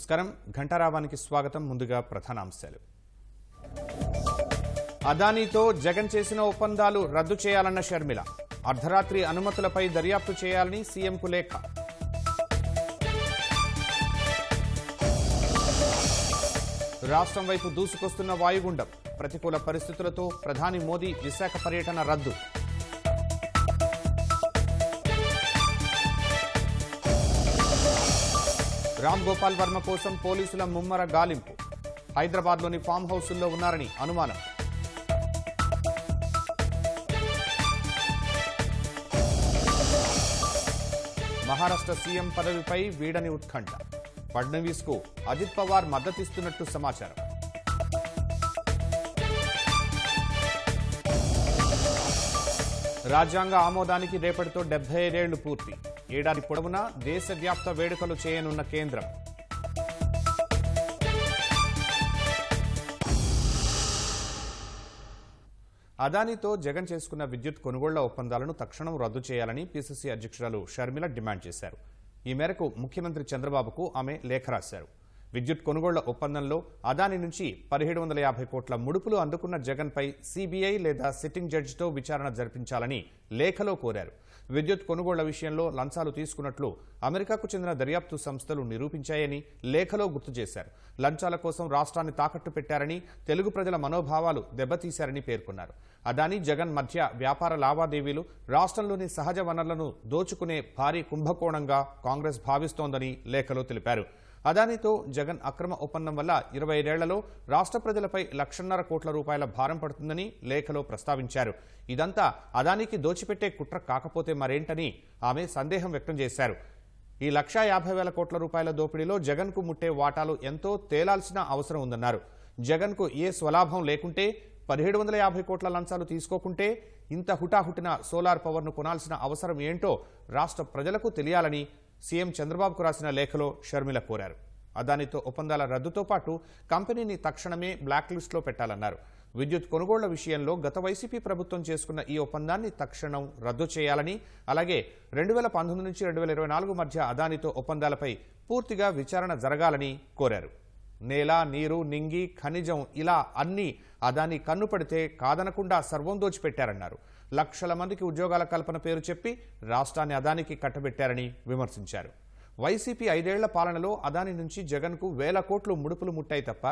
నమస్కారం. ఘంటారావానికి స్వాగతం. ముందుగా ప్రధానాంశాలు. అదానీతో జగన్ చేసిన ఒప్పందాలు రద్దు చేయాలన్న షర్మిల. అర్ధరాత్రి అనుమతులపై దర్యాప్తు చేయాలని సీఎంకు లేఖ. రాష్ట్రం వైపు దూసుకొస్తున్న వాయుగుండం. ప్రతికూల పరిస్థితులతో ప్రధాని మోదీ విశాఖ పర్యటన రద్దు. రామ్ గోపాల్ వర్మ కోసం పోలీసుల ముమ్మర గాలింపు. హైదరాబాద్లోని ఫామ్ హౌసుల్లో ఉన్నారని అనుమానం. మహారాష్ట్ర సీఎం పదవిపై వీడని ఉత్కంఠ. ఫడ్నవీస్కు అజిత్ పవార్ మద్దతిస్తున్నట్టు సమాచారం. రాజ్యాంగ ఆమోదానికి రేపటితో 75 ఏళ్లు పూర్తి. ఏడాది పొడవునా దేశవ్యాప్త వేడుకలు చేయనున్న కేంద్రం. అదానీతో జగన్ చేసుకున్న విద్యుత్ కొనుగోళ్ల ఒప్పందాలను తక్షణం రద్దు చేయాలని పీసీసీ అధ్యక్షురాలు షర్మిల డిమాండ్ చేశారు. ఈ మేరకు ముఖ్యమంత్రి చంద్రబాబుకు ఆమె లేఖ రాశారు. విద్యుత్ కొనుగోళ్ల ఒప్పందంలో అదానీ నుంచి 1750 కోట్ల ముడుపులు అందుకున్న జగన్పై సీబీఐ లేదా సిట్టింగ్ జడ్జితో విచారణ జరిపించాలని లేఖలో కోరారు. విద్యుత్ కొనుగోళ్ల విషయంలో లంచాలు తీసుకున్నట్లు అమెరికాకు చెందిన దర్యాప్తు సంస్థలు నిరూపించాయని లేఖలో గుర్తు చేశారు. లంచాల కోసం రాష్ట్రాన్ని తాకట్టు పెట్టారని, తెలుగు ప్రజల మనోభావాలు దెబ్బతీశారని పేర్కొన్నారు. అదానీ జగన్ మధ్య వ్యాపార లావాదేవీలు రాష్ట్రంలోని సహజ వనరులను దోచుకునే భారీ కుంభకోణంగా కాంగ్రెస్ భావిస్తోందని లేఖలో తెలిపారు. అదానీతో జగన్ అక్రమ ఒప్పందం వల్ల 25 ఏళ్లలో రాష్ట్ర ప్రజలపై 1,50,000 కోట్ల రూపాయల భారం పడుతుందని లేఖలో ప్రస్తావించారు. ఇదంతా అదానీకి దోచిపెట్టే కుట్ర కాకపోతే మరేంటని ఆమె సందేహం వ్యక్తం చేశారు. ఈ 1,50,000 కోట్ల రూపాయల దోపిడీలో జగన్కు ముట్టే వాటాలు ఎంతో తేలాల్సిన అవసరం ఉందన్నారు. జగన్కు ఏ స్వలాభం లేకుంటే, 1750 కోట్ల లంచాలు తీసుకోకుంటే ఇంత హుటాహుటిన సోలార్ పవర్ను కొనాల్సిన అవసరం ఏంటో రాష్ట్ర ప్రజలకు తెలియాలని సీఎం చంద్రబాబుకు రాసిన లేఖలో షర్మిల కోరారు. అదానీతో ఒప్పందాల రద్దుతో పాటు కంపెనీని తక్షణమే బ్లాక్ లిస్టులో పెట్టాలన్నారు. విద్యుత్ కొనుగోళ్ల విషయంలో గత వైసీపీ ప్రభుత్వం చేసుకున్న ఈ ఒప్పందాన్ని తక్షణం రద్దు చేయాలని, అలాగే 2019 నుంచి 2024 మధ్య అదానీతో ఒప్పందాలపై పూర్తిగా విచారణ జరగాలని కోరారు. నేల, నీరు, నింగి, ఖనిజం ఇలా అన్నీ అదానీ కన్ను పడితే కాదనకుండా సర్వం దోచిపెట్టారన్నారు. లక్షల మందికి ఉద్యోగాల కల్పన పేరు చెప్పి రాష్ట్రాన్ని అదానికి కట్టబెట్టారని విమర్శించారు. వైసీపీ 5 ఏళ్ల పాలనలో అదానీ నుంచి జగన్కు 1,000 కోట్లు ముడుపులు ముట్టాయి తప్ప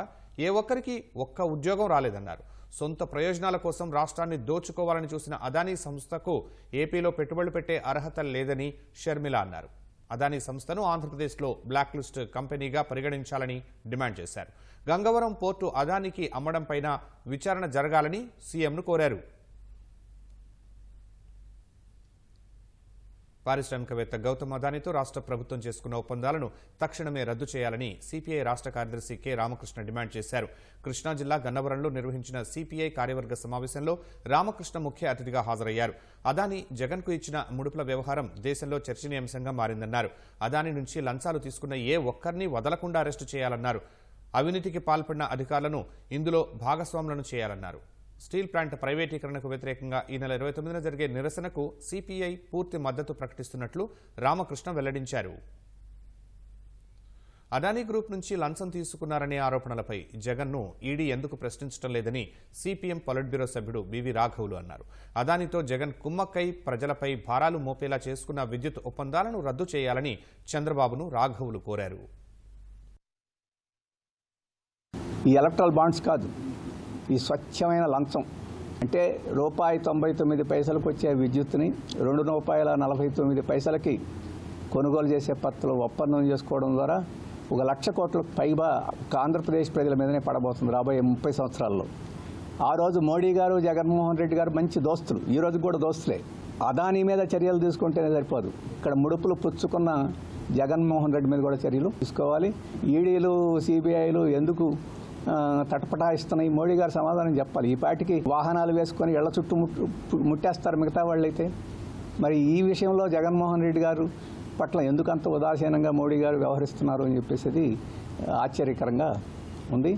ఏ ఒక్కరికి ఒక్క ఉద్యోగం రాలేదన్నారు. సొంత ప్రయోజనాల కోసం రాష్ట్రాన్ని దోచుకోవాలని చూసిన అదానీ సంస్థకు ఏపీలో పెట్టుబడులు పెట్టే అర్హత లేదని షర్మిల అన్నారు. అదానీ సంస్థను ఆంధ్రప్రదేశ్లో బ్లాక్ లిస్ట్ కంపెనీగా పరిగణించాలని డిమాండ్ చేశారు. గంగవరం పోర్టు అదానీకి అమ్మడంపైన విచారణ జరగాలని సీఎంను కోరారు. పారిశ్రామికవేత్త గౌతమ్ అదానీతో రాష్ట్ర ప్రభుత్వం చేసుకున్న ఒప్పందాలను తక్షణమే రద్దు చేయాలని సిపిఐ రాష్ట్ర కార్యదర్శి కె రామకృష్ణ డిమాండ్ చేశారు. కృష్ణా జిల్లా గన్నవరంలో నిర్వహించిన సిపిఐ కార్యవర్గ సమావేశంలో రామకృష్ణ ముఖ్య అతిథిగా హాజరయ్యారు. అదానీ జగన్కు ఇచ్చిన ముడుపుల వ్యవహారం దేశంలో చర్చనీయాంశంగా మారిందన్నారు. అదానీ నుంచి లంచాలు తీసుకున్న ఏ ఒక్కరిని వదలకుండా అరెస్టు చేయాలన్నారు. అవినీతికి పాల్పడిన అధికారులను ఇందులో భాగస్వాములను చేయాలన్నారు. స్టీల్ ప్లాంట్ ప్రైవేటీకరణకు వ్యతిరేకంగా ఈ నెల 29న జరిగే నిరసనకు సిపిఐ పూర్తి మద్దతు ప్రకటిస్తున్నట్లు రామకృష్ణ వెల్లడించారు. అదానీ గ్రూప్ నుంచి లంచం తీసుకున్నారనే ఆరోపణలపై జగన్ను ఈడీ ఎందుకు ప్రశ్నించడం లేదని సిపిఎం పొలిట్ బ్యూరో సభ్యుడు బివి రాఘవులు అన్నారు. అదానీతో జగన్ కుమ్మక్కై ప్రజలపై భారాలు మోపేలా చేసుకున్న విద్యుత్ ఒప్పందాలను రద్దు చేయాలని చంద్రబాబును రాఘవులు కోరారు. ఈ ఎలక్ట్రల్ బాండ్స్ కాదు, ఈ స్వచ్ఛమైన లంచం అంటే ₹1.99 వచ్చే విద్యుత్తుని ₹2.49 కొనుగోలు చేసే పత్రాలు ఒప్పందం చేసుకోవడం ద్వారా 1,00,000 కోట్లకు పైగా ఆంధ్రప్రదేశ్ ప్రజల మీదనే పడబోతుంది రాబోయే 30 సంవత్సరాల్లో. ఆ రోజు మోడీ గారు, జగన్మోహన్ రెడ్డి గారు మంచి దోస్తులు, ఈ రోజు కూడా దోస్తులే. అదానీ మీద చర్యలు తీసుకుంటేనే సరిపోదు, ఇక్కడ ముడుపులు పుచ్చుకున్న జగన్మోహన్ రెడ్డి మీద కూడా చర్యలు తీసుకోవాలి. ఈడీలు, సిబిఐలు ఎందుకు తటపటాయిస్తున్నాయి? మోడీ గారు సమాధానం చెప్పాలి. ఈ పాటికి వాహనాలు వేసుకొని ఇళ్ల చుట్టూ ముట్టేస్తారు మిగతా వాళ్ళైతే. మరి ఈ విషయంలో జగన్మోహన్ రెడ్డి గారు పట్ల ఎందుకంత ఉదాసీనంగా మోడీ గారు వ్యవహరిస్తున్నారు అని చెప్పేసి ఆశ్చర్యకరంగా ఉంది.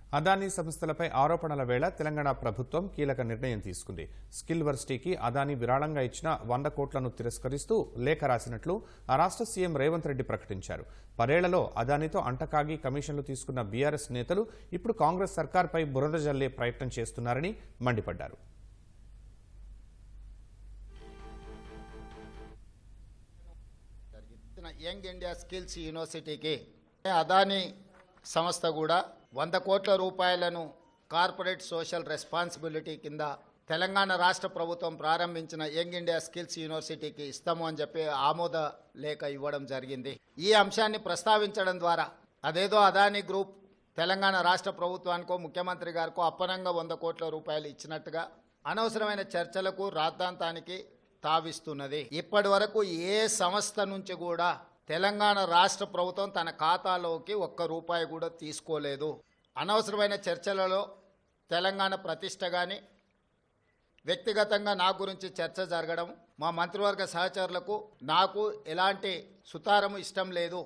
అదానీ సంస్థలపై ఆరోపణల వేళ తెలంగాణ ప్రభుత్వం కీలక నిర్ణయం తీసుకుంది. స్కిల్ వర్సిటీకి అదానీ విరాళంగా ఇచ్చిన 100 కోట్లను తిరస్కరిస్తూ లేఖ రాసినట్లు ఆ రాష్ట్ర సీఎం రేవంత్ రెడ్డి ప్రకటించారు. పదేళ్లలో అదానీతో అంటకాగి కమిషన్లు తీసుకున్న బీఆర్ఎస్ నేతలు ఇప్పుడు కాంగ్రెస్ సర్కార్పై బురద జల్లే ప్రయత్నం చేస్తున్నారని మండిపడ్డారు. యంగ్ ఇండియా స్కిల్స్ యూనివర్సిటీకి అదానీ సంస్థ కూడా 100 కోట్ల రూపాయలను కార్పొరేట్ సోషల్ రెస్పాన్సిబిలిటీ కింద తెలంగాణ రాష్ట్ర ప్రభుత్వం ప్రారంభించిన యంగ్ ఇండియా స్కిల్స్ యూనివర్సిటీకి ఇస్తాము అని చెప్పి ఆమోద లేఖ ఇవ్వడం జరిగింది. ఈ అంశాన్ని ప్రస్తావించడం ద్వారా అదేదో అదానీ గ్రూప్ తెలంగాణ రాష్ట్ర ప్రభుత్వానికో ముఖ్యమంత్రి గారికో అప్పనంగా 100 కోట్ల రూపాయలు ఇచ్చినట్టుగా అనవసరమైన చర్చలకు రాద్ధాంతానికి తావిస్తున్నది. ఇప్పటి వరకు ఏ సంస్థ నుంచి కూడా తెలంగాణ రాష్ట్ర ప్రభుత్వం తన ఖాతాలోకి 1 రూపాయి కూడా తీసుకోలేదు. అనవసరమైన చర్చలలో తెలంగాణ ప్రతిష్ట కానీ వ్యక్తిగతంగా నా గురించి చర్చ జరగడం, మా మంత్రివర్గ సహచరులకు నాకు ఎలాంటి సుతారము ఇష్టం లేదు.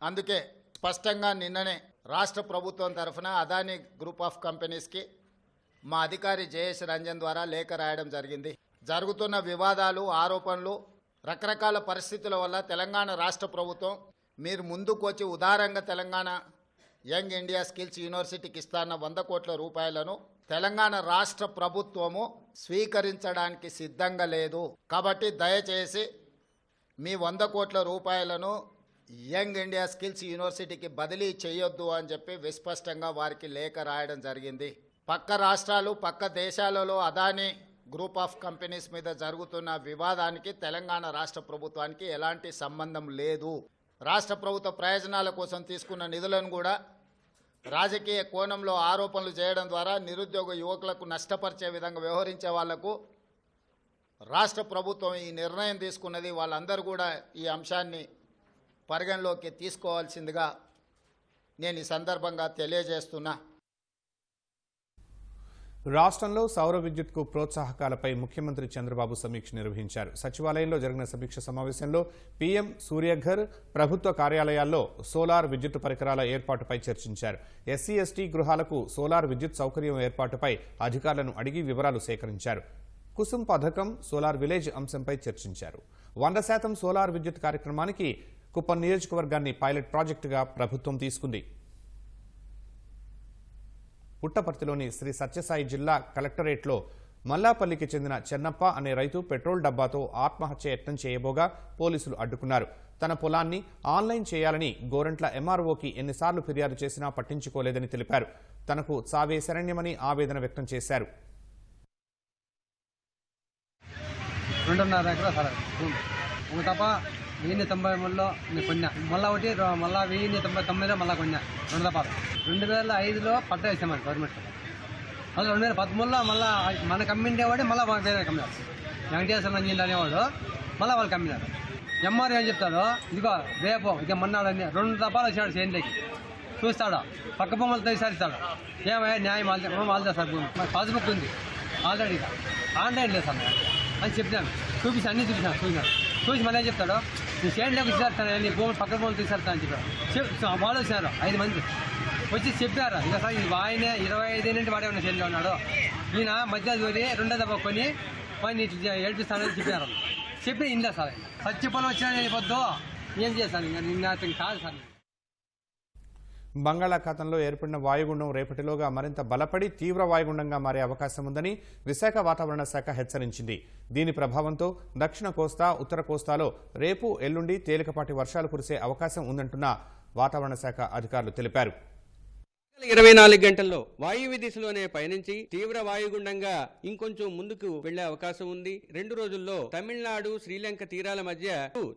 అందుకే స్పష్టంగా నిన్ననే రాష్ట్ర ప్రభుత్వం తరఫున అదానీ గ్రూప్ ఆఫ్ కంపెనీస్కి మా అధికారి జయేష్ రంజన్ ద్వారా లేఖ రాయడం జరిగింది. జరుగుతున్న వివాదాలు, ఆరోపణలు, రకరకాల పరిస్థితుల వల్ల తెలంగాణ రాష్ట్ర ప్రభుత్వం మీరు ముందుకు వచ్చి ఉదారంగా తెలంగాణ యంగ్ ఇండియా స్కిల్స్ యూనివర్సిటీకి ఇస్తాన్న 100 కోట్ల రూపాయలను తెలంగాణ రాష్ట్ర ప్రభుత్వము స్వీకరించడానికి సిద్ధంగా లేదు. కాబట్టి దయచేసి మీ 100 కోట్ల రూపాయలను యంగ్ ఇండియా స్కిల్స్ యూనివర్సిటీకి బదిలీ చేయొద్దు అని చెప్పి విస్పష్టంగా వారికి లేఖ రాయడం జరిగింది. పక్క రాష్ట్రాలు, పక్క దేశాలలో అదానీ గ్రూప్ ఆఫ్ కంపెనీస్ మీద జరుగుతున్న వివాదానికి తెలంగాణ రాష్ట్ర ప్రభుత్వానికి ఎలాంటి సంబంధం లేదు. రాష్ట్ర ప్రభుత్వ ప్రయోజనాల కోసం తీసుకున్న నిధులను కూడా రాజకీయ కోణంలో ఆరోపణలు చేయడం ద్వారా నిరుద్యోగ యువకులకు నష్టపరిచే విధంగా వ్యవహరించే వాళ్లకు రాష్ట్ర ప్రభుత్వం ఈ నిర్ణయం తీసుకున్నది. వాళ్ళందరూ కూడా ఈ అంశాన్ని పరిగణలోకి తీసుకోవాల్సిందిగా నేను ఈ సందర్భంగా తెలియజేస్తున్నా. రాష్ట్రంలో సౌర విద్యుత్కు ప్రోత్సాహకాలపై ముఖ్యమంత్రి చంద్రబాబు సమీక్ష నిర్వహించారు. సచివాలయంలో జరిగిన సమీక్ష సమావేశంలో పీఎం సూర్యఘర్, ప్రభుత్వ కార్యాలయాల్లో సోలార్ విద్యుత్ పరికరాల ఏర్పాటుపై చర్చించారు. ఎస్సీ ఎస్టీ గృహాలకు సోలార్ విద్యుత్ సౌకర్యం ఏర్పాటుపై అధికారులను అడిగి వివరాలు సేకరించారు. కుసుమ్ పథకం, సోలార్ విలేజ్ అంశంపై చర్చించారు. 100% సోలార్ విద్యుత్ కార్యక్రమానికి కుప్పం నియోజకవర్గాన్ని పైలట్ ప్రాజెక్టుగా ప్రభుత్వం తీసుకుంది. పుట్టపర్తిలోని శ్రీ సత్యసాయి జిల్లా కలెక్టరేట్లో మల్లాపల్లికి చెందిన చెన్నప్ప అనే రైతు పెట్రోల్ డబ్బాతో ఆత్మహత్య యత్నం చేయబోగా పోలీసులు అడ్డుకున్నారు. తన పొలాన్ని ఆన్లైన్ చేయాలని గోరంట్ల ఎంఆర్ఓకి ఎన్నిసార్లు ఫిర్యాదు చేసినా పట్టించుకోలేదని తెలిపారు. తనకు చావే శరణ్యమని ఆవేదన వ్యక్తం చేశారు. 2.5 ఎకరా ఒక తప్ప 1093లో కొన్నా, మళ్ళీ ఒకటి మళ్ళీ 1099లో మళ్ళీ కొన్నా. 2 తపాలు 2005లో పట్ట వేసామని గవర్నమెంట్. మళ్ళీ 2013లో మళ్ళీ మనకు అమ్మిండేవాడు మళ్ళీ వేరే కమ్మినారు. వెంకటేశ్వర రంజన్ అనేవాడు మళ్ళీ వాళ్ళకి అమ్మినారు. ఎంఆర్ ఏం చెప్తాడు, ఇదిగో రేపు ఇక మొన్నాడని 2 తపాలు వచ్చాడు చేనులోకి, చూస్తాడు పక్క బొమ్మలతో విసారిస్తాడు. ఏమయ్యా న్యాయం వాళ్ళదే సార్, పాస్బుక్ ఉంది ఆల్రెడీ, ఆన్లైన్ లేదు సార్ అని చెప్పినాను. అన్నీ చూసినాడు. చూసి మళ్ళీ చెప్తాడు, నీ చేనులోకి విసారుతాను, నీ భూములు పక్క బొమ్మలు తీసుకెళ్తాను అని చెప్పాడు. వాళ్ళు వచ్చినారు 5 మంది వచ్చి చెప్పారు, ఇక సార్ ఇది ఆయనే 25 నుండి వాడే ఉన్న చేనులో ఉన్నాడు, ఈయన మధ్య దూరి 2 దెబ్బ కొని పని ఏడిపిస్తానని చెప్పారు. చెప్పి ఇందా సార్ సత్యపొలం వచ్చినా నేను పొద్దు ఏం చేస్తాను, ఇంకా నిన్న అతను కాదు సార్. బంగాళాఖాతంలో ఏర్పడిన వాయుగుండం రేపటిలోగా మరింత బలపడి తీవ్ర వాయుగుండంగా మారే అవకాశం ఉందని విశాఖ వాతావరణ శాఖ హెచ్చరించింది. దీని ప్రభావంతో దక్షిణ కోస్తా, ఉత్తర కోస్తాలో రేపు, ఎల్లుండి తేలికపాటి వర్షాలు కురిసే అవకాశం ఉందంటున్న వాతావరణ శాఖ అధికారులు తెలిపారు. 24 గంటల్లో వాయువ్య దిశలోనే పయనించి తీవ్ర వాయుగుండంగా ఇంకొంచెం ముందుకు వెళ్లే అవకాశం ఉంది. 2 రోజుల్లో తమిళనాడు, శ్రీలంక తీరాల మధ్య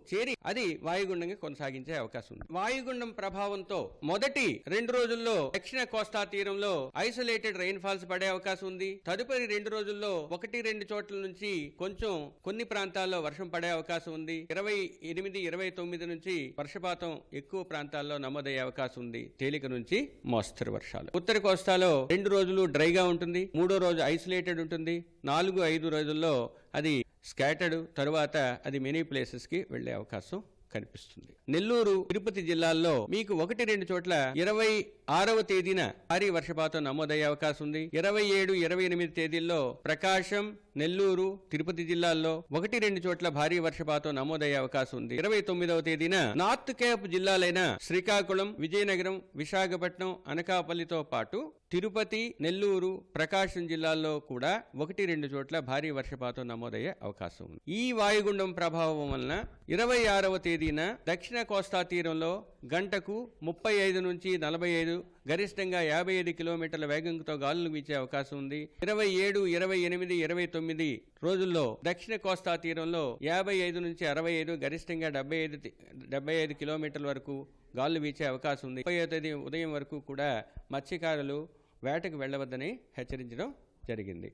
చేరి అది వాయుగుండంగా కొనసాగించే అవకాశం ఉంది. వాయుగుండం ప్రభావంతో మొదటి 2 రోజుల్లో దక్షిణ కోస్తా తీరంలో ఐసోలేటెడ్ రెయిన్ ఫాల్స్ పడే అవకాశం ఉంది. తదుపరి 2 రోజుల్లో 1-2 చోట్ల నుంచి కొంచెం కొన్ని ప్రాంతాల్లో వర్షం పడే అవకాశం ఉంది. 28, 29 నుంచి వర్షపాతం ఎక్కువ ప్రాంతాల్లో నమోదయ్యే అవకాశం ఉంది. తేలిక నుంచి మోస్తరు వర్షాలు. ఉత్తర కోస్తాలో 2 రోజులు డ్రైగా ఉంటుంది, 3వ రోజు ఐసోలేటెడ్ ఉంటుంది. 4-5 రోజుల్లో అది స్కాటర్డ్, తరువాత అది మెనీ ప్లేసెస్ కి వెళ్లే అవకాశం కనిపిస్తుంది. నెల్లూరు, తిరుపతి జిల్లాల్లో మీకు 1-2 చోట్ల 20 6వ తేదీన భారీ వర్షపాతం నమోదయ్యే అవకాశం ఉంది. 27, 28 తేదీల్లో ప్రకాశం, నెల్లూరు, తిరుపతి జిల్లాల్లో 1-2 చోట్ల భారీ వర్షపాతం నమోదయ్యే అవకాశం ఉంది. 29వ తేదీన నార్త్ కేప్ జిల్లాలైన శ్రీకాకుళం, విజయనగరం, విశాఖపట్నం, అనకాపల్లితో పాటు తిరుపతి, నెల్లూరు, ప్రకాశం జిల్లాల్లో కూడా 1-2 చోట్ల భారీ వర్షపాతం నమోదయ్యే అవకాశం ఉంది. ఈ వాయుగుండం ప్రభావం వలన 26వ తేదీన దక్షిణ కోస్తా తీరంలో గంటకు 35 నుంచి 45, గరిష్టంగా 55 కిలోమీటర్ల వేగంతో గాలులు వీచే అవకాశం ఉంది. 27, 28, 29 రోజుల్లో దక్షిణ కోస్తా తీరంలో 55 నుంచి 65, గరిష్టంగా 75 కిలోమీటర్ల వరకు గాలులు వీచే అవకాశం ఉంది. 30వ తేదీ ఉదయం వరకు కూడా మత్స్యకారులు వేటకు వెళ్లవద్దని హెచ్చరించడం జరిగింది.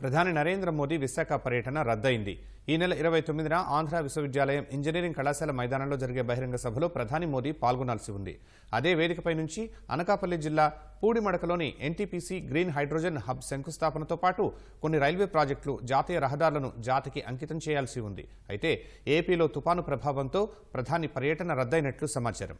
ప్రధాని నరేంద్ర మోదీ విశాఖ పర్యటన రద్దయింది. ఈ నెల 29న ఆంధ్ర విశ్వవిద్యాలయం ఇంజనీరింగ్ కళాశాల మైదానంలో జరిగే బహిరంగ సభలో ప్రధాని మోదీ పాల్గొనాల్సి ఉంది. అదే వేదికపై నుంచి అనకాపల్లి జిల్లా పూడిమడకలోని ఎన్టీపీసీ గ్రీన్ హైడ్రోజన్ హబ్ శంకుస్థాపనతో పాటు కొన్ని రైల్వే ప్రాజెక్టులు, జాతీయ రహదారులను జాతికి అంకితం చేయాల్సి ఉంది. అయితే ఏపీలో తుపాను ప్రభావంతో ప్రధాని పర్యటన రద్దయినట్లు సమాచారం.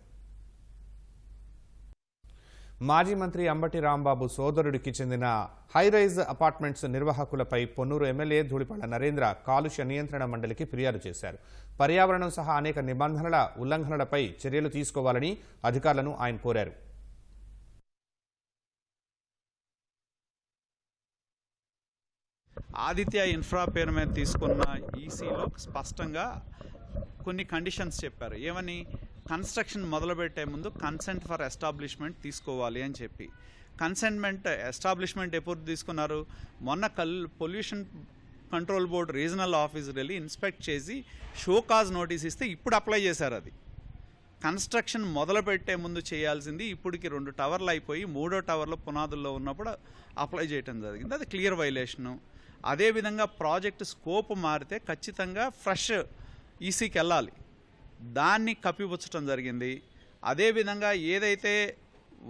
మాజీ మంత్రి అంబటి రాంబాబు సోదరుడికి చెందిన హైరైజ్ అపార్ట్మెంట్స్ నిర్వాహకులపై పొన్నూరు ఎమ్మెల్యే ధూళిపాళ్ల నరేంద్ర కాలుష్య నియంత్రణ మండలికి ఫిర్యాదు చేశారు. పర్యావరణం సహా అనేక నిబంధనల ఉల్లంఘనలపై చర్యలు తీసుకోవాలని అధికారులను ఆయన కోరారు. ఆదిత్య ఇన్ఫ్రా పేరు మీద తీసుకున్న ఈసీలో స్పష్టంగా కొన్ని కండిషన్స్ చెప్పారు. ఏమని? కన్స్ట్రక్షన్ మొదలుపెట్టే ముందు కన్సెంట్ ఫర్ ఎస్టాబ్లిష్మెంట్ తీసుకోవాలి అని చెప్పి. ఎస్టాబ్లిష్మెంట్ ఎప్పుడు తీసుకున్నారు? మొన్న pollution control board regional officer వెళ్ళి ఇన్స్పెక్ట్ చేసి షోకాజ్ నోటీస్ ఇస్తే ఇప్పుడు అప్లై చేశారు. అది కన్స్ట్రక్షన్ మొదలుపెట్టే ముందు చేయాల్సింది. ఇప్పటికి 2 టవర్లు అయిపోయి 3వ టవర్లో పునాదుల్లో ఉన్నప్పుడు అప్లై చేయడం జరిగింది. అది క్లియర్ వైలేషను. అదేవిధంగా ప్రాజెక్ట్ స్కోప్ మారితే ఖచ్చితంగా ఫ్రెష్ ఈసీకి వెళ్ళాలి. దాన్ని కప్పిపుచ్చటం జరిగింది. అదేవిధంగా ఏదైతే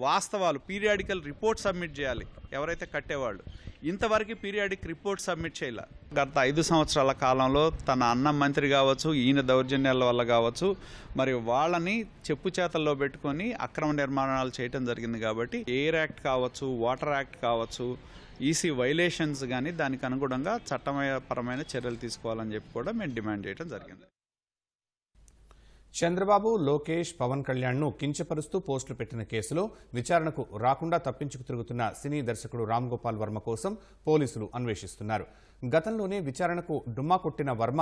వాస్తవాలు పీరియాడికల్ రిపోర్ట్ సబ్మిట్ చేయాలి ఎవరైతే కట్టేవాళ్ళు, ఇంతవరకు పీరియాడిక్ రిపోర్ట్ సబ్మిట్ చేయాలి. గత 5 సంవత్సరాల కాలంలో తన అన్న మంత్రి కావచ్చు, ఈయన దౌర్జన్యాల వల్ల కావచ్చు, మరి వాళ్ళని చెప్పు చేతల్లో పెట్టుకొని అక్రమ నిర్మాణాలు చేయడం జరిగింది. కాబట్టి ఎయిర్ యాక్ట్ కావచ్చు, వాటర్ యాక్ట్ కావచ్చు, ఈసీ వైలేషన్స్ కానీ దానికి అనుగుణంగా చట్టపరమైన చర్యలు తీసుకోవాలని చెప్పి కూడా మేము డిమాండ్ చేయడం జరిగింది. చంద్రబాబు, లోకేష్, పవన్ కళ్యాణ్ను కించపరుస్తూ పోస్టులు పెట్టిన కేసులో విచారణకు రాకుండా తప్పించుకు తిరుగుతున్న సినీ దర్శకుడు రామ్ గోపాల్ వర్మ కోసం పోలీసులు అన్వేషిస్తున్నారు. గతంలోనే విచారణకు డుమ్మా కొట్టిన వర్మ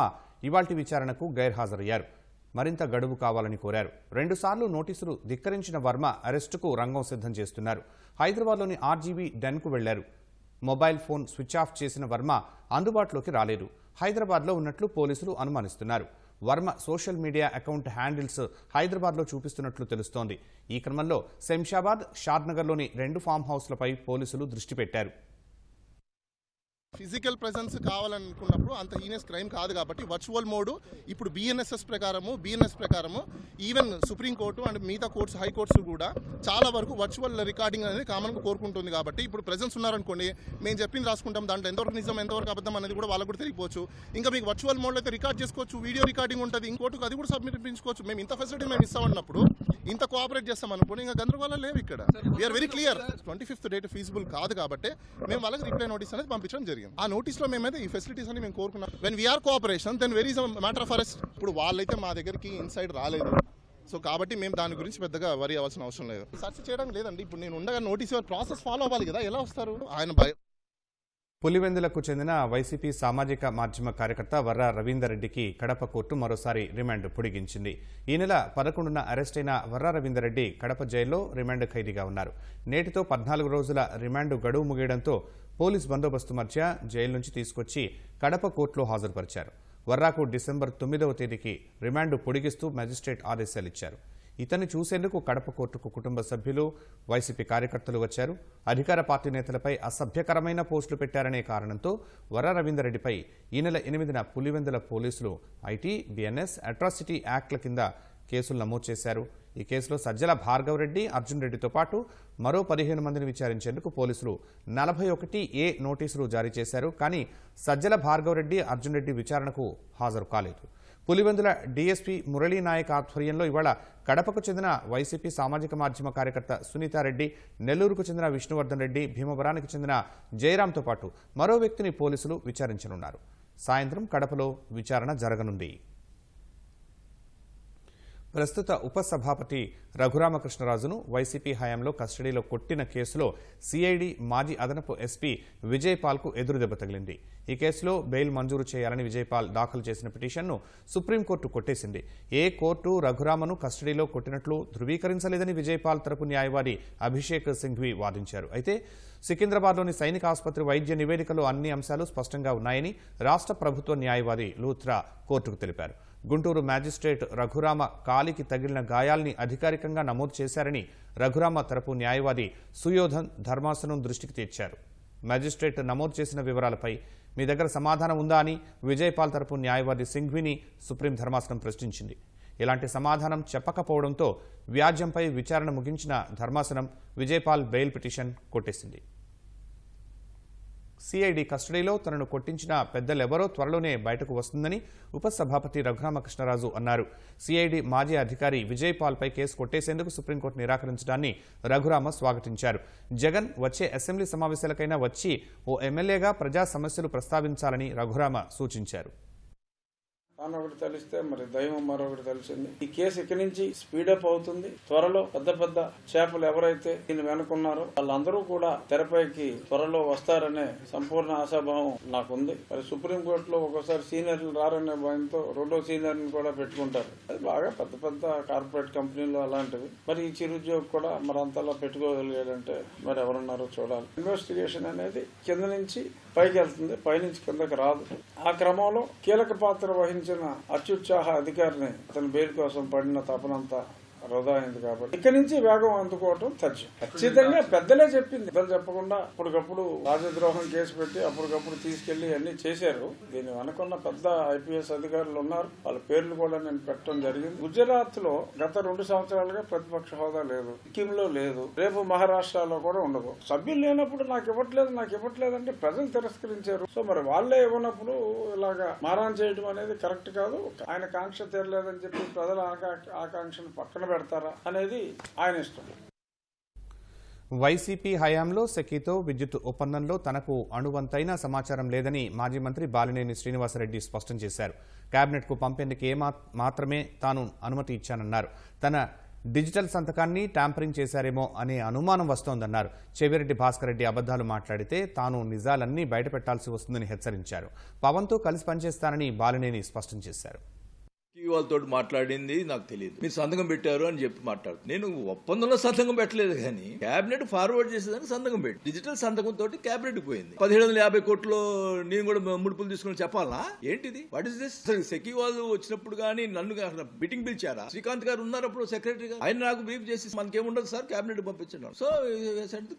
ఇవాల్టి విచారణకు గైర్హాజరయ్యారు. మరింత గడువు కావాలని కోరారు. 2 సార్లు నోటీసులు ధిక్కరించిన వర్మ అరెస్టుకు రంగం సిద్ధం చేస్తున్నారు. హైదరాబాద్లోని ఆర్జీబీ డెన్కు వెళ్లారు. మొబైల్ ఫోన్ స్విచ్ ఆఫ్ చేసిన వర్మ అందుబాటులోకి రాలేదు. హైదరాబాద్లో ఉన్నట్లు పోలీసులు అనుమానిస్తున్నారు. Varma social media account handles హైదరాబాద్లో చూపిస్తున్నట్లు తెలుస్తోంది. ఈ క్రమంలో శంషాబాద్, షాద్నగర్లోని 2 ఫామ్ హౌస్లపై పోలీసులు దృష్టి పెట్టారు. ఫిజికల్ ప్రెజెన్స్ కావాలనుకున్నప్పుడు అంత హీనియస్ క్రైమ్ కాదు కాబట్టి వర్చువల్ మోడ్ ఇప్పుడు బిఎన్ఎస్ ప్రకారము ఈవెన్ సుప్రీంకోర్టు అండ్ మిగతా కోర్ట్స్, హైకోర్ట్స్ కూడా చాలా వరకు వర్చువల్ రికార్డింగ్ అనేది కామన్గా కోరుకుంటుంది. కాబట్టి ఇప్పుడు ప్రెజెన్స్ ఉన్నారనుకోండి, మేము చెప్పింది రాసుకుంటాం, దాంట్లో ఎంతవరకు నిజం ఎంతవరకు అబద్ధం అనేది కూడా వాళ్ళకు కూడా తెలియపోవచ్చు. ఇంకా మీకు వర్చువల్ మోడ్లో అయితే రికార్డ్ చేసుకోవచ్చు, వీడియో రికార్డింగ్ ఉంటుంది, ఇంకోటికి అది కూడా సమర్పించుకోవచ్చు. మేము ఇంత ఫెసిలిటీ మేము ఇస్తామన్నప్పుడు ఇంత కోఆపరేట్ చేస్తాం అనుకోండి, ఇంకా గందరగోళం లేవు. ఇక్కడ we're very clear. 25th date feasible కాదు కాబట్టి మేము వాళ్ళకి రిప్లై నోటీస్ అనేది పంపించడం జరిగింది. ఆ నోటీస్లో మేమైతే ఈ ఫెసిలిటీస్ అని మేము కోరుకున్నాం. When we're cooperation then very is matter of arrest. ఇప్పుడు వాళ్ళైతే మా దగ్గరికి ఇన్సైడ్ రాలేదు, సో కాబట్టి మేము దాని గురించి పెద్దగా వరి అవ్వాల్సిన అవసరం లేదు. సెర్చ్ చేయడం లేదండి. ఇప్పుడు నేను ఉండగా నోటీస్ ప్రాసెస్ ఫాలో అవ్వాలి కదా, ఎలా వస్తారు? ఆయన పులివెందులకు చెందిన వైసీపీ సామాజిక మాధ్యమ కార్యకర్త వర్రా రవీందర్ రెడ్డికి కడప కోర్టు మరోసారి రిమాండ్ పొడిగించింది. ఈ నెల 11న అరెస్ట్ అయిన వర్రా రవీందర్ రెడ్డి కడప జైల్లో రిమాండ్ ఖైదీగా ఉన్నారు. నేటితో 14 రోజుల రిమాండ్ గడువు ముగియడంతో పోలీస్ బందోబస్తు మధ్య జైలు నుంచి తీసుకొచ్చి కడప కోర్టులో హాజరుపరిచారు. వర్రాకు డిసెంబర్ 9వ తేదీకి రిమాండ్ పొడిగిస్తూ మెజిస్ట్రేట్ ఆదేశాలు ఇచ్చారు. ఇతన్ని చూసేందుకు కడప కోర్టుకు కుటుంబ సభ్యులు, వైసీపీ కార్యకర్తలు వచ్చారు. అధికార పార్టీ నేతలపై అసభ్యకరమైన పోస్టులు పెట్టారనే కారణంతో వర్రా రవీందర్ రెడ్డిపై ఈ నెల 8న పులివెందుల పోలీసులు ఐటీ, బిఎన్ఎస్, అట్రాసిటీ యాక్ట్ల కింద కేసులు నమోదు చేశారు. ఈ కేసులో సజ్జల భార్గవరెడ్డి, అర్జున్ రెడ్డితో పాటు మరో 15 మందిని విచారించేందుకు పోలీసులు 41A నోటీసులు జారీ చేశారు. కానీ సజ్జల భార్గవరెడ్డి, అర్జున్ రెడ్డి విచారణకు హాజరు కాలేదు. పులివెందుల డీఎస్పీ మురళీనాయక్ ఆధ్వర్యంలో ఇవాళ కడపకు చెందిన వైసీపీ సామాజిక మాధ్యమ కార్యకర్త సునీతారెడ్డి, నెల్లూరుకు చెందిన విష్ణువర్ధన్ రెడ్డి, భీమవరానికి చెందిన జయరాంతో పాటు మరో వ్యక్తిని పోలీసులు విచారించనున్నారు. సాయంత్రం కడపలో విచారణ జరగనుంది. ప్రస్తుత ఉపసభాపతి రఘురామకృష్ణరాజును వైసీపీ హయాంలో కస్టడీలో కొట్టిన కేసులో సిఐడి మాజీ అదనపు ఎస్పీ విజయపాల్కు ఎదురుదెబ్బ తగిలింది. ఈ కేసులో బెయిల్ మంజూరు చేయాలని విజయపాల్ దాఖలు చేసిన పిటిషన్ను సుప్రీంకోర్టు కొట్టేసింది. ఏ కోర్టు రఘురామను కస్టడీలో కొట్టినట్లు ధృవీకరించలేదని విజయపాల్ తరపు న్యాయవాది అభిషేక్ సింఘ్వి వాదించారు. అయితే సికింద్రాబాద్లోని సైనిక ఆసుపత్రి వైద్య నివేదికలో అన్ని అంశాలు స్పష్టంగా ఉన్నాయని రాష్ట్ర ప్రభుత్వ న్యాయవాది లూథ్రా కోర్టుకు తెలిపారు. గుంటూరు మ్యాజిస్ట్రేట్ రఘురామ కాలికి తగిలిన గాయాల్ని అధికారికంగా నమోదు చేశారని రఘురామ తరపు న్యాయవాది సుయోధన్ ధర్మాసనం దృష్టికి తెచ్చారు. మ్యాజిస్ట్రేట్ నమోదు చేసిన వివరాలపై మీ దగ్గర సమాధానం ఉందా అని విజయపాల్ తరపు న్యాయవాది సింఘ్విని సుప్రీం ధర్మాసనం ప్రశ్నించింది. ఇలాంటి సమాధానం చెప్పకపోవడంతో వ్యాజ్యంపై విచారణ ముగించిన ధర్మాసనం విజయపాల్ బెయిల్ పిటిషన్ కొట్టేసింది. సిఐడి కస్టడీలో తనను కొట్టించిన పెద్దలెవరో త్వరలోనే బయటకు వస్తుందని ఉపసభాపతి రఘురామకృష్ణరాజు అన్నారు. సిఐడి మాజీ అధికారి విజయపాల్పై కేసు కొట్టేసేందుకు సుప్రీంకోర్టు నిరాకరించడాన్ని రఘురామ స్వాగతించారు. జగన్ వచ్చే అసెంబ్లీ సమావేశాలకైనా వచ్చి ఓ ఎమ్మెల్యేగా ప్రజా సమస్యలు ప్రస్తావించాలని రఘురామ సూచించారు. ఒకటి తెలిస్తే మరి దైవం మరొకటి తెలిసింది. ఈ కేసు ఇక్కడి నుంచి స్పీడప్ అవుతుంది. త్వరలో పెద్ద పెద్ద చేపలు ఎవరైతే దీన్ని వెనుకున్నారో వాళ్ళందరూ కూడా తెరపైకి త్వరలో వస్తారనే సంపూర్ణ ఆశాభావం నాకుంది. మరి సుప్రీంకోర్టులో ఒక్కోసారి సీనియర్లు రారనే భయంతో రెండో సీనియర్ని కూడా పెట్టుకుంటారు. అది బాగా పెద్ద పెద్ద కార్పొరేట్ కంపెనీలు అలాంటివి. మరి ఈ చిరుద్యోగి కూడా మరి అంతలా పెట్టుకోగలిగాడంటే మరి ఎవరున్నారో చూడాలి. ఇన్వెస్టిగేషన్ అనేది కింద నుంచి పైకి వెళ్తుంది, పైనుంచి కిందకి రాదు. ఆ క్రమంలో కీలక పాత్ర వహించిన అత్యుత్సాహ అధికారిని అతని బెయిల్ కోసం పడిన తపనంతా వృధా అయింది. కాబట్టి ఇక్కడి నుంచి వేగం అందుకోవటం తథ్యం. ఖచ్చితంగా పెద్దలే చెప్పింది. పెద్దలు చెప్పకుండా అప్పటికప్పుడు రాజద్రోహం కేసు పెట్టి అప్పటికప్పుడు తీసుకెళ్లి అన్ని చేశారు. దీన్ని అనుకున్న పెద్ద ఐపీఎస్ అధికారులు ఉన్నారు. వాళ్ళ పేర్లు కూడా నేను పెట్టడం జరిగింది. గుజరాత్ లో గత 2 సంవత్సరాలుగా ప్రతిపక్ష హోదా లేదు, సిక్కిం లో లేదు, రేపు మహారాష్ట్రలో కూడా ఉండదు. సభ్యులు లేనప్పుడు నాకు ఇవ్వట్లేదు అంటే ప్రజలు తిరస్కరించారు. సో మరి వాళ్లే ఇవ్వనప్పుడు ఇలాగా మారాన్ చేయడం అనేది కరెక్ట్ కాదు. ఆయన కాంక్ష తీరలేదని చెప్పి ప్రజల ఆకాంక్షను పక్కన పెడతారా అనేది ఆయన ఇష్టం. వైసీపీ హయాంలో సెకీతో విద్యుత్ ఒప్పందంలో తనకు అణువంతైన సమాచారం లేదని మాజీ మంత్రి బాలినేని శ్రీనివాసరెడ్డి స్పష్టం చేశారు. కేబినెట్కు పంపేందుకు మాత్రమే తాను అనుమతి ఇచ్చానన్నారు. తన డిజిటల్ సంతకాన్ని ట్యాంపరింగ్ చేశారేమో అనే అనుమానం వస్తోందన్నారు. చెవిరెడ్డి భాస్కర్ రెడ్డి అబద్దాలు మాట్లాడితే తాను నిజాలన్నీ బయటపెట్టాల్సి వస్తుందని హెచ్చరించారు. పవన్తో కలిసి పనిచేస్తానని బాలినేని స్పష్టం చేశారు. వాళ్ళతో మాట్లాడింది నాకు తెలియదు. మీరు సంతకం పెట్టారు అని చెప్పి మాట్లాడు. నేను ఒప్పందంలో సంతకం పెట్టలేదు, కానీ కేబినెట్ ఫార్వర్డ్ చేసేదానికి సంతకం పెట్టి డిజిటల్ సంతకం తోటి కేబినెట్ పోయింది. 1750 కోట్లు నేను కూడా ముడుపులు తీసుకుని చెప్పాలా? ఏంటిది? What is this? సెకీ వాళ్ళు వచ్చినప్పుడు కానీ నన్ను మీటింగ్ పిలిచారా? శ్రీకాంత్ గారు ఉన్నారు అప్పుడు సెక్రటరీగా. ఆయన నాకు బ్రీఫ్ చేసి మనకేముండదు సార్, కేబినెట్ పంపించండి. సో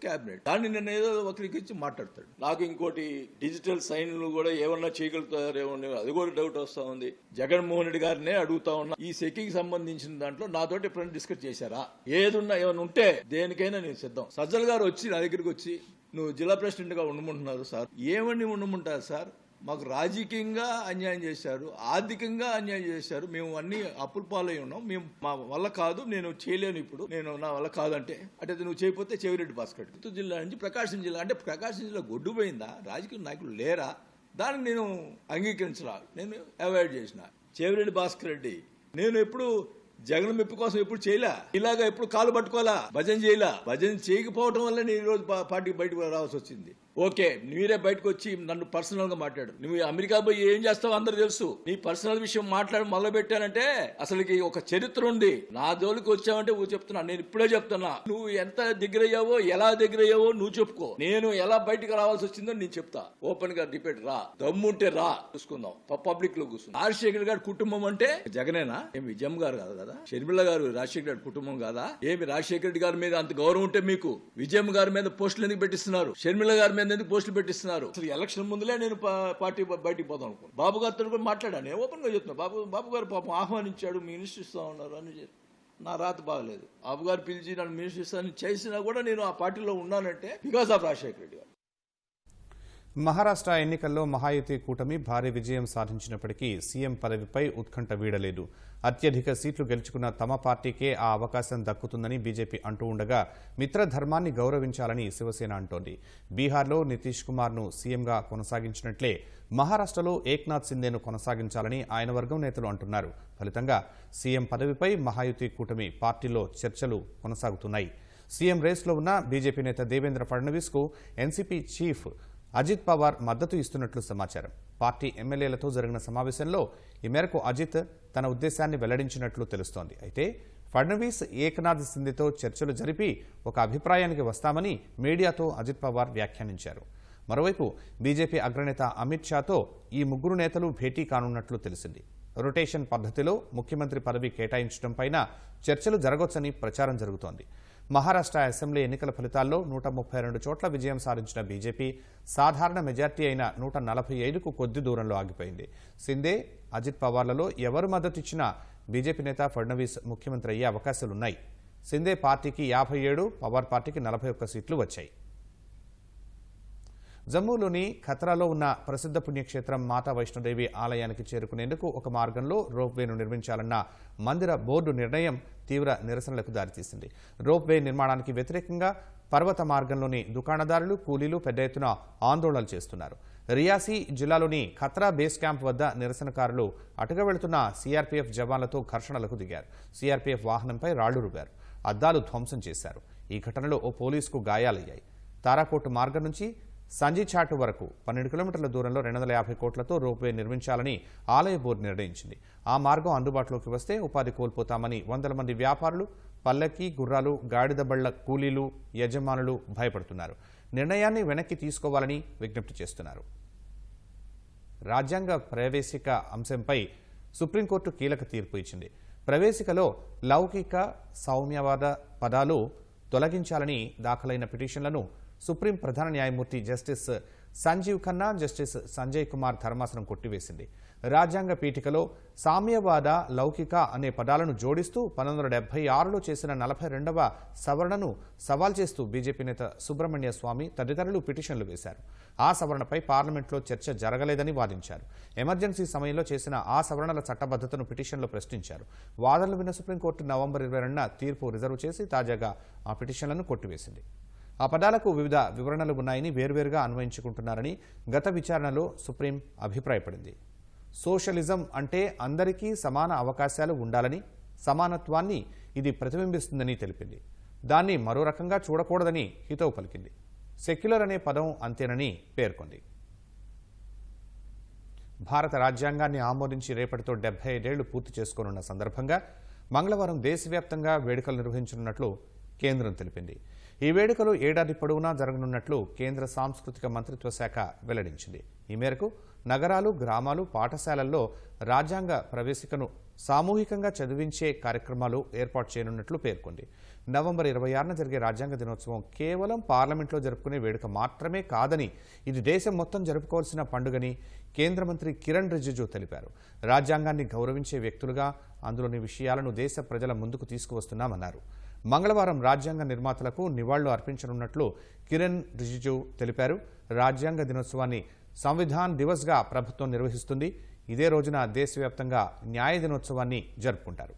కేబినెట్ దాన్ని నిన్న ఏదో ఒకరికి మాట్లాడతాడు. నాకు ఇంకోటి డిజిటల్ సైన్లు కూడా ఏమన్నా చేయగలుగుతారేమో అది కూడా డౌట్ వస్తా ఉంది. జగన్మోహన్ రెడ్డి గారిని అడుగుతా ఉన్నా, ఈ సెకీకి సంబంధించిన దాంట్లో నాతోటి ఎప్పుడైనా డిస్కస్ చేశారా? ఏమన్నా ఉంటే దేనికైనా నేను సిద్ధం. సజ్జల్ గారు వచ్చి నా దగ్గరికి వచ్చి నువ్వు జిల్లా ప్రెసిడెంట్ గా ఉండమంటున్నారు సార్. ఏమని ఉండమంటారు సార్? మాకు రాజకీయంగా అన్యాయం చేశారు, ఆర్థికంగా అన్యాయం చేశారు, మేము అన్ని అప్పుల పాలై ఉన్నాం, మేము మా వల్ల కాదు, నేను చేయలేను, ఇప్పుడు నేను నా వల్ల కాదంటే అంటే నువ్వు చేయకపోతే చెవిరెడ్డి భాస్కర్. చిత్తూరు జిల్లా నుంచి ప్రకాశం జిల్లా అంటే ప్రకాశం జిల్లా గొడ్డుపోయిందా? రాజకీయ నాయకులు లేరా? దానికి నేను అంగీకరించరా, నేను అవాయిడ్ చేసిన. చెవిరెడ్డి భాస్కర్ రెడ్డి నేను ఎప్పుడు జగన్ మెప్పు కోసం ఎప్పుడు చేయలే, ఇలాగా ఎప్పుడు కాలు పట్టుకోవాలా, భజన చేయలా. భజన చేయకపోవడం వల్ల నేను ఈ రోజు పార్టీకి బయటకు రావాల్సి వచ్చింది. ఓకే, మీరే బయటకు వచ్చి నన్ను పర్సనల్ గా మాట్లాడు. నువ్వు అమెరికా పోయి ఏం చేస్తావు అందరూ తెలుసు. నీ పర్సనల్ విషయం మాట్లాడి మొదలు పెట్టానంటే అసలుకి ఒక చరిత్ర ఉంది. నా జోలికి వచ్చావంటే నువ్వు చెప్తున్నా, నేను ఇప్పుడే చెప్తున్నా, నువ్వు ఎంత దగ్గరయ్యావో ఎలా దగ్గరయ్యావో నువ్వు చెప్పుకో. నేను ఎలా బయటకు రావాల్సి వచ్చిందో నేను చెప్తా. ఓపెన్ గా డిబేట్ రా, దమ్ముంటే రా, చూసుకుందాం. పబ్లిక్ లో కూర్చుందాం. రాజశేఖర్ గారి కుటుంబం అంటే జగనేనా? ఏమి విజయమ్మ గారు కాదు కదా? షర్మిల గారు రాజశేఖర్ గారి కుటుంబం కాదా? ఏమి రాజశేఖర్ రెడ్డి గారి మీద అంత గౌరవం ఉంటే మీకు విజయమ్మ గారి మీద పోస్టులు ఎందుకు పెట్టిస్తున్నారు? షర్మిల గారి మీద ఎందుకు పోస్టులు పెట్టిస్తున్నారు? అసలు ఎలక్షన్ ముందులే నేను పార్టీ బయటికి పోదాం అనుకో. బాబు గారితో కూడా మాట్లాడాను, ఓపెన్ గా చెప్తున్నా. బాబు గారు పాపం ఆహ్వానించాడు, మినిస్టర్ ఇస్తా ఉన్నారు అని. నా రాత బాగలేదు. బాబు గారు పిలిచి నన్ను మినిస్టర్ ఇస్తాను చేసినా కూడా నేను ఆ పార్టీలో ఉన్నానంటే బికాస్ ఆఫ్ రాజశేఖర రెడ్డి గారు. మహారాష్ట్ర ఎన్నికల్లో మహాయుతి కూటమి భారీ విజయం సాధించినప్పటికీ సీఎం పదవిపై ఉత్కంఠ వీడలేదు. అత్యధిక సీట్లు గెలుచుకున్న తమ పార్టీకే ఆ అవకాశం దక్కుతుందని బీజేపీ అంటూ ఉండగా మిత్రధర్మాన్ని గౌరవించాలని శివసేన అంటోంది. బీహార్లో నితీష్ కుమార్ను సీఎంగా కొనసాగించినట్లే మహారాష్ట్రలో ఏక్నాథ్ సింధేను కొనసాగించాలని ఆయన వర్గం నేతలు అంటున్నారు. ఫలితంగా సీఎం పదవిపై మహాయుతి కూటమి పార్టీలో చర్చలు కొనసాగుతున్నాయి. సీఎం రేస్లో ఉన్న బీజేపీ నేత దేవేంద్ర ఫడ్నవీస్కు ఎన్సీపీ చీఫ్ అజిత్ పవార్ మద్దతు ఇస్తున్నట్లు సమాచారం. పార్టీ ఎమ్మెల్యేలతో జరిగిన సమావేశంలో ఈ మేరకు అజిత్ తన ఉద్దేశాన్ని వెల్లడించినట్లు తెలుస్తోంది. అయితే ఫడ్నవీస్ ఏక్నాథ్ సింధేతో చర్చలు జరిపి ఒక అభిప్రాయానికి వస్తామని మీడియాతో అజిత్ పవార్ వ్యాఖ్యానించారు. మరోవైపు బీజేపీ అగ్రనేత అమిత్ షాతో ఈ ముగ్గురు నేతలు భేటీ కానున్నట్లు తెలిసింది. రొటేషన్ పద్ధతిలో ముఖ్యమంత్రి పదవి కేటాయించడంపైన చర్చలు జరగొచ్చని ప్రచారం జరుగుతోంది. మహారాష్ట్ర అసెంబ్లీ ఎన్నికల ఫలితాల్లో 132 చోట్ల విజయం సాధించిన బీజేపీ సాధారణ మెజార్టీ అయిన 145కు కొద్ది దూరంలో ఆగిపోయింది. సింధే, అజిత్ పవార్లలో ఎవరు మద్దతు ఇచ్చినా బీజేపీ నేత ఫడ్నవీస్ ముఖ్యమంత్రి అయ్యే అవకాశాలున్నాయి. సింధే పార్టీకి 57, పవార్ పార్టీకి 41 సీట్లు వచ్చాయి. జమ్మూలోని ఖత్రాలో ఉన్న ప్రసిద్ధ పుణ్యక్షేత్రం మాతా వైష్ణోదేవి ఆలయానికి చేరుకునేందుకు ఒక మార్గంలో రోప్వేను నిర్మించాలన్న మందిర బోర్డు నిర్ణయం తీవ్ర నిరసనలకు దారితీసింది. రోప్వే నిర్మాణానికి వ్యతిరేకంగా పర్వత మార్గంలోని దుకాణదారులు, కూలీలు పెద్ద ఎత్తున ఆందోళనలు చేస్తున్నారు. రియాసీ జిల్లాలోని ఖత్రా బేస్ క్యాంప్ వద్ద నిరసనకారులు అటుగా వెళుతున్న సీఆర్పీఎఫ్ జవాన్లతో ఘర్షణలకు దిగారు. సీఆర్పీఎఫ్ వాహనంపై రాళ్లు రువ్వారు, అద్దాలు ధ్వంసం చేశారు. ఈ ఘటనలో ఓ పోలీసుకు గాయాలయ్యాయి. తారాకోట్ మార్గం నుంచి సంజీఛాటు వరకు 12 కిలోమీటర్ల దూరంలో 250 కోట్లతో రోప్వే నిర్మించాలని ఆలయ బోర్డు నిర్ణయించింది. ఆ మార్గం అందుబాటులోకి వస్తే ఉపాధి కోల్పోతామని వందల మంది వ్యాపారులు, పల్లకి, గుర్రాలు, గాడిద బళ్ల కూలీలు, యజమానులు భయపడుతున్నారు. నిర్ణయాన్ని వెనక్కి తీసుకోవాలని విజ్ఞప్తి చేస్తున్నారు. రాజ్యాంగ ప్రవేశిక అంశంపై సుప్రీంకోర్టు కీలక తీర్పు ఇచ్చింది. ప్రవేశికలో లౌకిక, సౌమ్యవాద పదాలు తొలగించాలని దాఖలైన పిటిషన్లను సుప్రీం ప్రధాన న్యాయమూర్తి జస్టిస్ సంజీవ్ ఖన్నా, జస్టిస్ సంజయ్ కుమార్ ధర్మాసనం కొట్టివేసింది. రాజ్యాంగ పీఠికలో సామ్యవాద, లౌకిక అనే పదాలను జోడిస్తూ 1976లో చేసిన 42వ సవరణను సవాల్ చేస్తూ బీజేపీ నేత సుబ్రహ్మణ్య స్వామి తదితరులు పిటిషన్లు వేశారు. ఆ సవరణపై పార్లమెంట్లో చర్చ జరగలేదని వాదించారు. ఎమర్జెన్సీ సమయంలో చేసిన ఆ సవరణల చట్టబద్ధతను పిటిషన్లో ప్రశ్నించారు. వాదనలు విన్న సుప్రీంకోర్టు నవంబర్ 22న తీర్పు రిజర్వ్ చేసి తాజాగా ఆ పిటిషన్లను కొట్టివేసింది. ఆ పదాలకు వివిధ వివరణలు ఉన్నాయని, వేర్వేరుగా అన్వయించుకుంటున్నారని గత విచారణలో సుప్రీం అభిప్రాయపడింది. సోషలిజం అంటే అందరికీ సమాన అవకాశాలు ఉండాలని, సమానత్వాన్ని ఇది ప్రతిబింబిస్తుందని తెలిపింది. దాన్ని మరో రకంగా చూడకూడదని హితవు పలికింది. సెక్యులర్ అనే పదం అంతేనని పేర్కొంది. భారత రాజ్యాంగాన్ని ఆమోదించి రేపటితో 75 ఏళ్లు పూర్తి చేసుకోనున్న సందర్భంగా మంగళవారం దేశవ్యాప్తంగా వేడుకలు నిర్వహించనున్నట్లు కేంద్రం తెలిపింది. ఈ వేడుకలు ఏడాది పొడవునా జరగనున్నట్లు కేంద్ర సాంస్కృతిక మంత్రిత్వ శాఖ వెల్లడించింది. ఈ మేరకు నగరాలు, గ్రామాలు, పాఠశాలల్లో రాజ్యాంగ ప్రవేశికను సామూహికంగా చదివించే కార్యక్రమాలు ఏర్పాటు చేయనున్నట్లు పేర్కొంది. నవంబర్ 26న జరిగే రాజ్యాంగ దినోత్సవం కేవలం పార్లమెంట్లో జరుపుకునే వేడుక మాత్రమే కాదని, ఇది దేశం మొత్తం జరుపుకోవాల్సిన పండుగని కేంద్ర మంత్రి కిరణ్ రిజిజు తెలిపారు. రాజ్యాంగాన్ని గౌరవించే వ్యక్తులుగా అందులోని విషయాలను దేశ ప్రజల ముందుకు తీసుకువస్తున్నామన్నారు. మంగళవారం రాజ్యాంగ నిర్మాతలకు నివాళులు అర్పించనున్నట్లు కిరణ్ రిజిజు తెలిపారు. రాజ్యాంగ దినోత్సవాన్ని సంవిధాన్ దివస్గా ప్రభుత్వం నిర్వహిస్తుంది. ఇదే రోజున దేశవ్యాప్తంగా న్యాయ దినోత్సవాన్ని జరుపుకుంటారు.